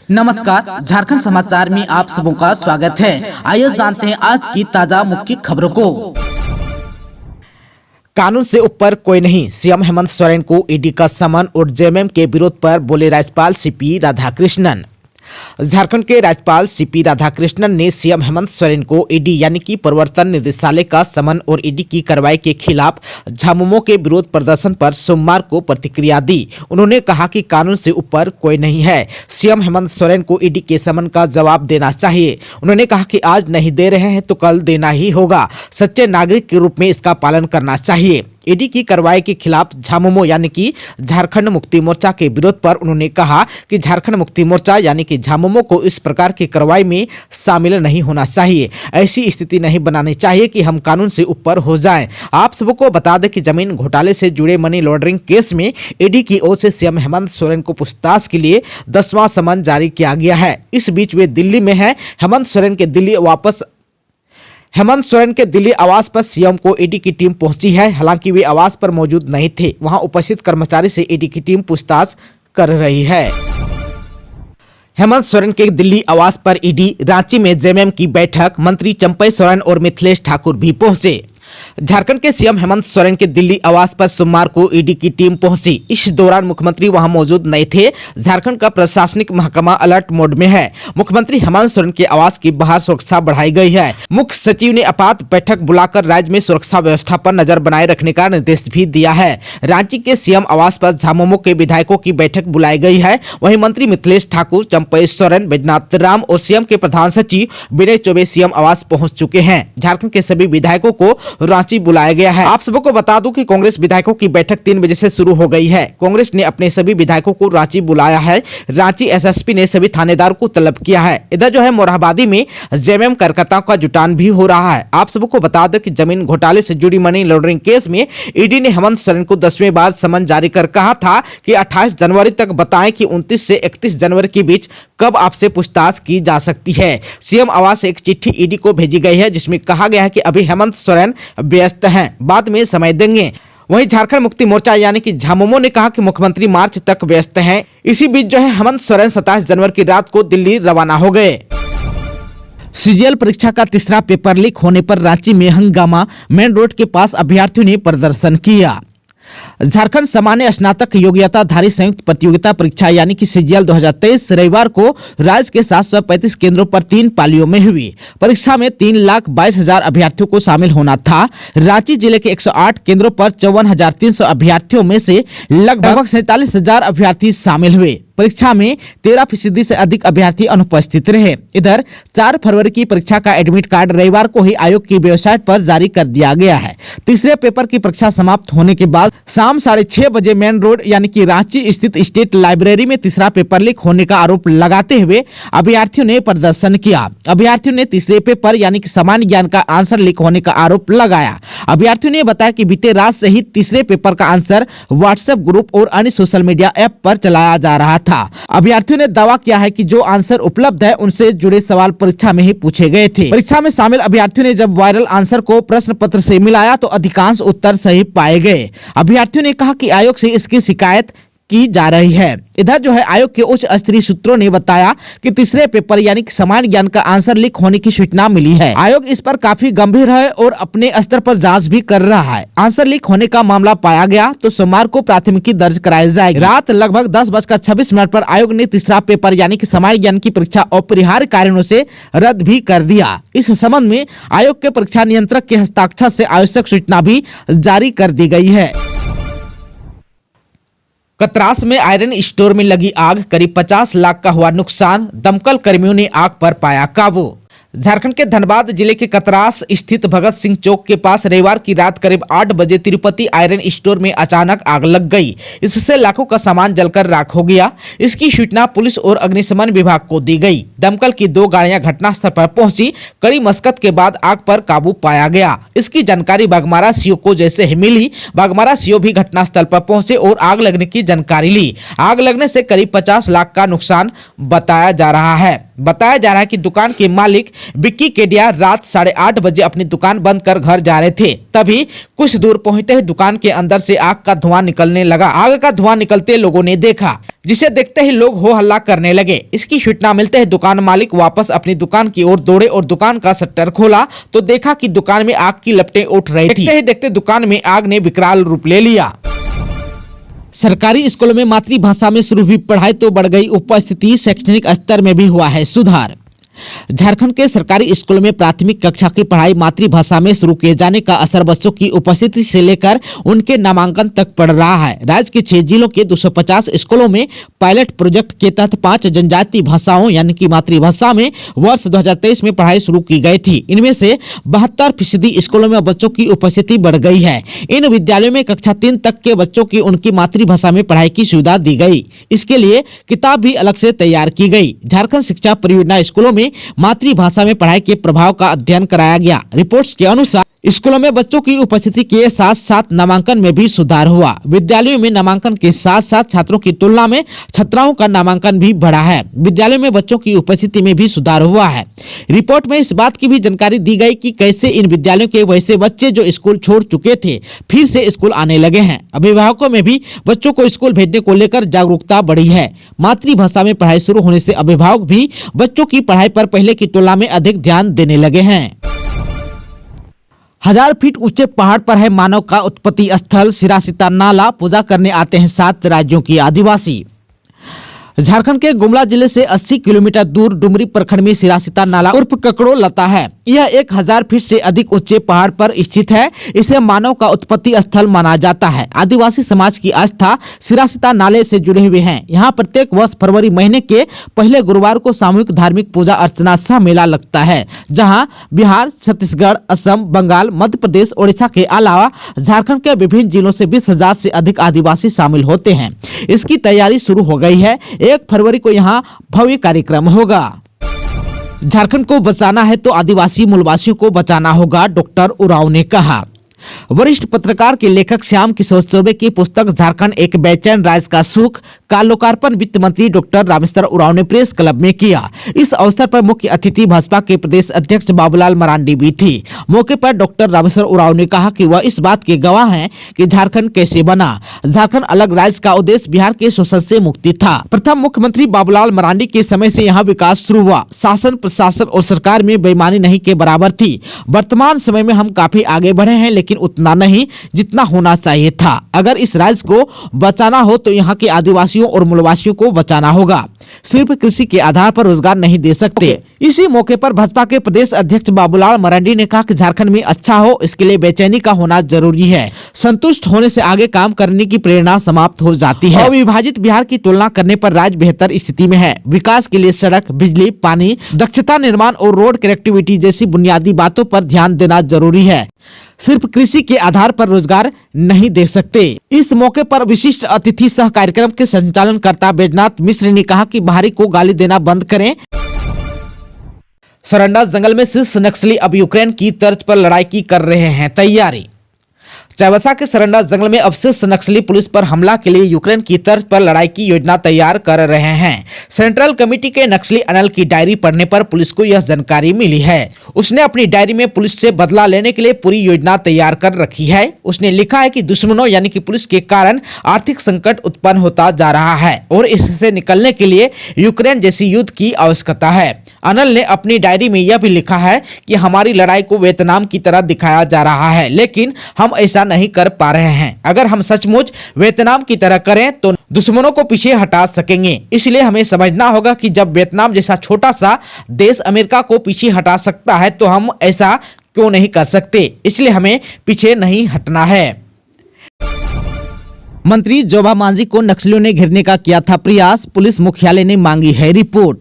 नमस्कार, झारखंड समाचार में आप सबों का स्वागत है। आइए जानते हैं आज की ताजा मुख्य खबरों को। कानून से ऊपर कोई नहीं, सीएम हेमंत सोरेन को ईडी का समन और जेएमएम के विरोध पर बोले राज्यपाल सीपी राधाकृष्णन। झारखंड के राज्यपाल सीपी राधाकृष्णन ने सीएम हेमंत सोरेन को ईडी यानी कि प्रवर्तन निदेशालय का समन और ईडी की कार्रवाई के खिलाफ झामुमो के विरोध प्रदर्शन पर सोमवार को प्रतिक्रिया दी। उन्होंने कहा कि कानून से ऊपर कोई नहीं है, सीएम हेमंत सोरेन को ईडी के समन का जवाब देना चाहिए। उन्होंने कहा कि आज नहीं दे रहे हैं तो कल देना ही होगा, सच्चे नागरिक के रूप में इसका पालन करना चाहिए। ईडी की कार्रवाई के खिलाफ झामुमो यानी कि झारखंड मुक्ति मोर्चा के विरोध पर उन्होंने कहा कि झारखंड मुक्ति मोर्चा यानी कि झामुमो को इस प्रकार की कार्रवाई में शामिल नहीं होना चाहिए। ऐसी स्थिति नहीं बनानी चाहिए कि हम कानून से ऊपर हो जाएं। आप सबको बता दें कि जमीन घोटाले से जुड़े मनी लॉन्ड्रिंग केस में ईडी की ओर से सीएम हेमंत सोरेन को पूछताछ के लिए 10वां समन जारी किया गया है। इस बीच वे दिल्ली में हैं। हेमंत सोरेन के दिल्ली आवास पर सीएम को ईडी की टीम पहुंची है। हालांकि वे आवास पर मौजूद नहीं थे। वहां उपस्थित कर्मचारी से ईडी की टीम पूछताछ कर रही है। हेमंत सोरेन के दिल्ली आवास पर ईडी रांची में जेएमएम की बैठक, मंत्री चंपई सोरेन और मिथिलेश ठाकुर भी पहुंचे। झारखंड के सीएम हेमंत सोरेन के दिल्ली आवास पर सोमवार को ईडी की टीम पहुंची। इस दौरान मुख्यमंत्री वहां मौजूद नहीं थे। झारखंड का प्रशासनिक महकमा अलर्ट मोड में है। मुख्यमंत्री हेमंत सोरेन के आवास की बाहर सुरक्षा बढ़ाई गई है। मुख्य सचिव ने आपात बैठक बुलाकर राज्य में सुरक्षा व्यवस्था पर नजर बनाए रखने का निर्देश भी दिया है। रांची के सीएम आवास पर झामुमो के विधायकों की बैठक बुलाई गई है। वहीं मंत्री मिथिलेश ठाकुर, चंपई सोरेन, बैजनाथ राम और सीएम के प्रधान सचिव विनय चौबे सीएम आवास पहुंच चुके हैं। झारखंड के सभी विधायकों को रांची बुलाया गया है। आप सबको बता दूं कि कांग्रेस विधायकों की बैठक 3 बजे से शुरू हो गई है। कांग्रेस ने अपने सभी विधायकों को रांची बुलाया है। रांची एसएसपी ने सभी थानेदार को तलब किया है। इधर जो है मोरहाबादी में जेएमएम कार्यकर्ताओं का जुटान भी हो रहा है। आप सबको बता दें कि जमीन घोटाले से जुड़ी मनी लॉन्ड्रिंग केस में ईडी ने हेमंत सोरेन को 10वें बार समन जारी कर कहा था कि 28 जनवरी तक बताएं कि 29 से 31 जनवरी के बीच कब आपसे पूछताछ की जा सकती है। सीएम आवास से एक चिट्ठी ईडी को भेजी गई है जिसमें कहा गया है कि अभी हेमंत सोरेन व्यस्त हैं, बाद में समय देंगे। वहीं झारखंड मुक्ति मोर्चा यानी कि झामुमो ने कहा कि मुख्यमंत्री मार्च तक व्यस्त हैं। इसी बीच जो है हेमंत सोरेन 27 जनवरी की रात को दिल्ली रवाना हो गए। सीजीएल परीक्षा का तीसरा पेपर लीक होने पर रांची में हंगामा, मेन रोड के पास अभ्यर्थियों ने प्रदर्शन किया। झारखंड सामान्य स्नातक योग्यताधारी संयुक्त प्रतियोगिता परीक्षा यानी कि सीजीएल 2023 रविवार को राज्य के 735 केंद्रों पर 3 पालियों में हुई। परीक्षा में 3,22,000 अभ्यर्थियों को शामिल होना था। रांची जिले के 108 केंद्रों पर 54,300 अभ्यर्थियों में से लगभग 47,000 अभ्यर्थी शामिल हुए। परीक्षा में 13% से अधिक अभ्यर्थी अनुपस्थित रहे। इधर 4 फरवरी की परीक्षा का एडमिट कार्ड रविवार को ही आयोग की वेबसाइट पर जारी कर दिया गया है। तीसरे पेपर की परीक्षा समाप्त होने के बाद शाम 6:30 बजे मेन रोड यानी कि रांची स्थित स्टेट लाइब्रेरी में तीसरा पेपर लीक होने का आरोप लगाते हुए अभ्यर्थियों ने प्रदर्शन किया। अभ्यर्थियों ने तीसरे पेपर यानी कि सामान्य ज्ञान का आंसर लीक होने का आरोप लगाया। अभ्यर्थियों ने बताया कि बीते रात से ही तीसरे पेपर का आंसर व्हाट्सएप ग्रुप और अन्य सोशल मीडिया ऐप पर चलाया जा रहा था। अभ्यर्थियों ने दावा किया है कि जो आंसर उपलब्ध है उनसे जुड़े सवाल परीक्षा में ही पूछे गए थे। परीक्षा में शामिल अभ्यर्थियों ने जब वायरल आंसर को प्रश्न पत्र से मिलाया तो अधिकांश उत्तर सही पाए गए। अभ्यर्थियों ने कहा कि आयोग से इसकी शिकायत की जा रही है। इधर जो है आयोग के उच्च स्तरीय सूत्रों ने बताया कि तीसरे पेपर यानी कि सामान्य ज्ञान का आंसर लीक होने की सूचना मिली है। आयोग इस पर काफी गंभीर है और अपने स्तर पर जांच भी कर रहा है। आंसर लीक होने का मामला पाया गया तो सोमवार को प्राथमिकी दर्ज कराई जाएगी। रात लगभग 10:26 पर आयोग ने तीसरा पेपर यानी कि सामान्य ज्ञान की परीक्षा अपरिहार्य कारणों से रद्द भी कर दिया। इस संबंध में आयोग के परीक्षा नियंत्रक के हस्ताक्षर से आवश्यक सूचना भी जारी कर दी गई है। कतरास में आयरन स्टोर में लगी आग, करीब 50 लाख का हुआ नुकसान, दमकल कर्मियों ने आग पर पाया काबू। झारखंड के धनबाद जिले के कतरास स्थित भगत सिंह चौक के पास रविवार की रात करीब 8 बजे तिरुपति आयरन स्टोर में अचानक आग लग गई। इससे लाखों का सामान जलकर राख हो गया। इसकी सूचना पुलिस और अग्निशमन विभाग को दी गई। दमकल की 2 गाड़ियां घटनास्थल पर पहुंची। कड़ी मशक्कत के बाद आग पर काबू पाया गया। इसकी जानकारी बाघमारा सीओ को जैसे ही मिली, बाघमारा सीओ भी घटनास्थल पर पहुंचे और आग लगने की जानकारी ली। आग लगने से करीब 50 लाख का नुकसान बताया जा रहा है। बताया जा रहा है कि दुकान के मालिक विक्की केडिया रात 8:30 बजे अपनी दुकान बंद कर घर जा रहे थे। तभी कुछ दूर पहुंचते ही दुकान के अंदर से आग का धुआं निकलने लगा। आग का धुआं निकलते लोगों ने देखा, जिसे देखते ही लोग हो हल्ला करने लगे। इसकी सूचना मिलते ही दुकान मालिक वापस अपनी दुकान की ओर दौड़े और दुकान का शटर खोला तो देखा कि दुकान में आग की लपटें उठ रही थी। देखते ही देखते दुकान में आग ने विकराल रूप ले लिया। सरकारी स्कूलों में मातृभाषा में शुरू हुई पढ़ाई तो बढ़ गई उपस्थिति, शैक्षणिक स्तर में भी हुआ है सुधार। झारखंड के सरकारी स्कूलों में प्राथमिक कक्षा की पढ़ाई मातृभाषा में शुरू किए जाने का असर बच्चों की उपस्थिति से लेकर उनके नामांकन तक पड़ रहा है। राज्य के 6 जिलों के 250 स्कूलों में पायलट प्रोजेक्ट के तहत 5 जनजातीय भाषाओं यानी कि मातृभाषा में वर्ष 2023 में पढ़ाई शुरू की गई थी। इनमें से 72% स्कूलों में बच्चों की उपस्थिति बढ़ गई है। इन विद्यालयों में कक्षा 3 तक के बच्चों की उनकी मातृभाषा में पढ़ाई की सुविधा दी गई। इसके लिए किताब भी अलग से तैयार की गई। झारखंड शिक्षा परियोजना स्कूलों में मातृभाषा में पढ़ाई के प्रभाव का अध्ययन कराया गया। रिपोर्ट्स के अनुसार स्कूलों में बच्चों की उपस्थिति के साथ साथ नामांकन में भी सुधार हुआ। विद्यालयों में नामांकन के साथ साथ छात्रों की तुलना में छात्राओं का नामांकन भी बढ़ा है। विद्यालयों में बच्चों की उपस्थिति में भी सुधार हुआ है। रिपोर्ट में इस बात की भी जानकारी दी गई कि कैसे इन विद्यालयों के वैसे बच्चे जो स्कूल छोड़ चुके थे फिर से स्कूल आने लगे हैं। अभिभावकों में भी बच्चों को स्कूल भेजने को लेकर जागरूकता बढ़ी है। मातृभाषा में पढ़ाई शुरू होने से अभिभावक भी बच्चों की पढ़ाई पर पहले की तुलना में अधिक ध्यान देने लगे हैं। 1000 फीट ऊंचे पहाड़ पर है मानव का उत्पत्ति स्थल सिरासिता नाला, पूजा करने आते हैं 7 राज्यों के आदिवासी। झारखंड के गुमला जिले से 80 किलोमीटर दूर डुमरी प्रखंड में सिरासिता नाला उर्फ ककड़ो लता है। यह 1000 फीट से अधिक ऊंचे पहाड़ पर स्थित है। इसे मानव का उत्पत्ति स्थल माना जाता है। आदिवासी समाज की आस्था सिरासिता नाले से जुड़े हुए हैं। यहाँ प्रत्येक वर्ष फरवरी महीने के पहले गुरुवार को सामूहिक धार्मिक पूजा अर्चना सह मेला लगता है, जहाँ बिहार, छत्तीसगढ़, असम, बंगाल, मध्य प्रदेश, ओडिशा के अलावा झारखंड के विभिन्न जिलों से 20,000 से अधिक आदिवासी शामिल होते हैं। इसकी तैयारी शुरू हो गई है। 1 फरवरी को यहाँ भव्य कार्यक्रम होगा। झारखंड को बचाना है तो आदिवासी मूलवासियों को बचाना होगा, डॉक्टर उरांव ने कहा। वरिष्ठ पत्रकार के लेखक श्याम किशोर चौबे की पुस्तक झारखंड एक बेचैन राज्य का सुख का लोकार्पण वित्त मंत्री डॉक्टर रामेश्वर उरांव ने प्रेस क्लब में किया। इस अवसर पर मुख्य अतिथि भाजपा के प्रदेश अध्यक्ष बाबूलाल मरांडी भी थी। मौके पर डॉक्टर रामेश्वर उरांव ने कहा कि वह इस बात के गवाह हैं कि झारखंड कैसे बना। झारखंड अलग राज्य का उद्देश्य बिहार के शोषण से मुक्ति था। प्रथम मुख्यमंत्री बाबूलाल मरांडी के समय से यहाँ विकास शुरू हुआ। शासन, प्रशासन और सरकार में बेईमानी नहीं के बराबर थी। वर्तमान समय में हम काफी आगे बढ़े हैं, लेकिन उतना नहीं जितना होना चाहिए था। अगर इस राज्य को बचाना हो तो यहाँ के आदिवासियों और मूलवासियों को बचाना होगा। सिर्फ कृषि के आधार पर रोजगार नहीं दे सकते। इसी मौके पर भाजपा के प्रदेश अध्यक्ष बाबूलाल मरांडी ने कहा कि झारखंड में अच्छा हो, इसके लिए बेचैनी का होना जरूरी है। संतुष्ट होने से आगे काम करने की प्रेरणा समाप्त हो जाती है। अविभाजित बिहार की तुलना करने पर राज्य बेहतर स्थिति में है। विकास के लिए सड़क, बिजली, पानी, दक्षता निर्माण और रोड कनेक्टिविटी जैसी बुनियादी बातों पर ध्यान देना जरूरी है। सिर्फ कृषि के आधार पर रोजगार नहीं दे सकते। इस मौके पर विशिष्ट अतिथि सह कार्यक्रम के संचालनकर्ता बैजनाथ मिश्र ने कहा कि बाहरी को गाली देना बंद करें। सरंडा जंगल में शीर्ष नक्सली अब यूक्रेन की तर्ज पर लड़ाई की कर रहे हैं तैयारी। चाईबासा के सरंडा जंगल में अब शीर्ष नक्सली पुलिस पर हमला के लिए यूक्रेन की तर्ज पर लड़ाई की योजना तैयार कर रहे हैं। सेंट्रल कमेटी के नक्सली अनल की डायरी पढ़ने पर पुलिस को यह जानकारी मिली है। उसने अपनी डायरी में पुलिस से बदला लेने के लिए पूरी योजना तैयार कर रखी है। उसने लिखा है कि दुश्मनों यानी कि पुलिस के कारण आर्थिक संकट उत्पन्न होता जा रहा है और इससे निकलने के लिए यूक्रेन जैसी युद्ध की आवश्यकता है। अनल ने अपनी डायरी में यह भी लिखा है कि हमारी लड़ाई को वियतनाम की तरह दिखाया जा रहा है, लेकिन हम ऐसा नहीं कर पा रहे हैं। अगर हम सचमुच वियतनाम की तरह करें तो दुश्मनों को पीछे हटा सकेंगे। इसलिए हमें समझना होगा कि जब वियतनाम जैसा छोटा सा देश अमेरिका को पीछे हटा सकता है तो हम ऐसा क्यों नहीं कर सकते। इसलिए हमें पीछे नहीं हटना है। मंत्री जोबा मांझी को नक्सलियों ने घेरने का किया था प्रयास, पुलिस मुख्यालय ने मांगी है रिपोर्ट।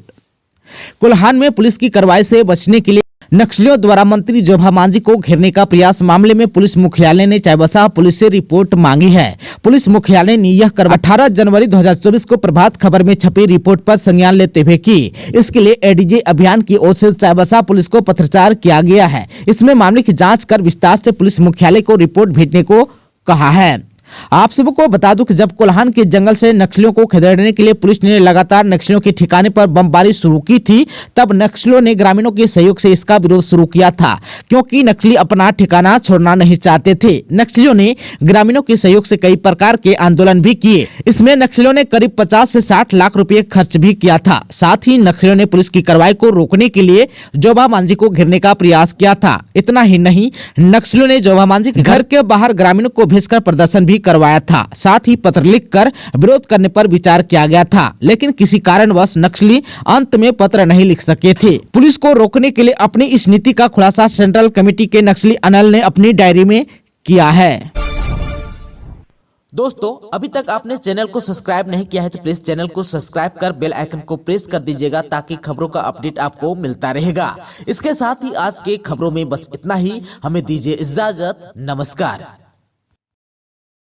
कोल्हान में पुलिस की कार्रवाई से बचने के लिए नक्सलियों द्वारा मंत्री जोबा मांझी को घेरने का प्रयास मामले में पुलिस मुख्यालय ने चाईबासा पुलिस से रिपोर्ट मांगी है। पुलिस मुख्यालय ने यह कार्रवाई 18 जनवरी 2024 को प्रभात खबर में छपी रिपोर्ट पर संज्ञान लेते हुए की। इसके लिए एडीजे अभियान की ओर से चाईबासा पुलिस को पत्राचार किया गया है। इसमें मामले की जाँच कर विस्तार से पुलिस मुख्यालय को रिपोर्ट भेजने को कहा है। आप सबको बता दूं कि जब कोल्हान के जंगल से नक्सलियों को खदेड़ने के लिए पुलिस ने लगातार नक्सलियों के ठिकाने पर बमबारी शुरू की थी, तब नक्सलियों ने ग्रामीणों के सहयोग से इसका विरोध शुरू किया था, क्योंकि नक्सली अपना ठिकाना छोड़ना नहीं चाहते थे। नक्सलियों ने ग्रामीणों के सहयोग से कई प्रकार के आंदोलन भी किए। इसमें नक्सलियों ने करीब 50 से 60 लाख रुपए खर्च भी किया था। साथ ही नक्सलियों ने पुलिस की कार्रवाई को रोकने के लिए जोबा मांझी को घेरने का प्रयास किया था। इतना ही नहीं, नक्सलियों ने जोबा मांझी के घर के बाहर ग्रामीणों को भेजकर प्रदर्शन भी करवाया था। साथ ही पत्र लिखकर विरोध करने पर विचार किया गया था, लेकिन किसी कारणवश नक्सली अंत में पत्र नहीं लिख सके थे। पुलिस को रोकने के लिए अपनी इस नीति का खुलासा सेंट्रल कमेटी के नक्सली अनल ने अपनी डायरी में किया है। दोस्तों, अभी तक आपने चैनल को सब्सक्राइब नहीं किया है तो प्लीज चैनल को सब्सक्राइब कर बेल आइकन को प्रेस कर दीजिएगा, ताकि खबरों का अपडेट आपको मिलता रहेगा। इसके साथ ही आज के खबरों में बस इतना ही। हमें दीजिए इजाजत। नमस्कार।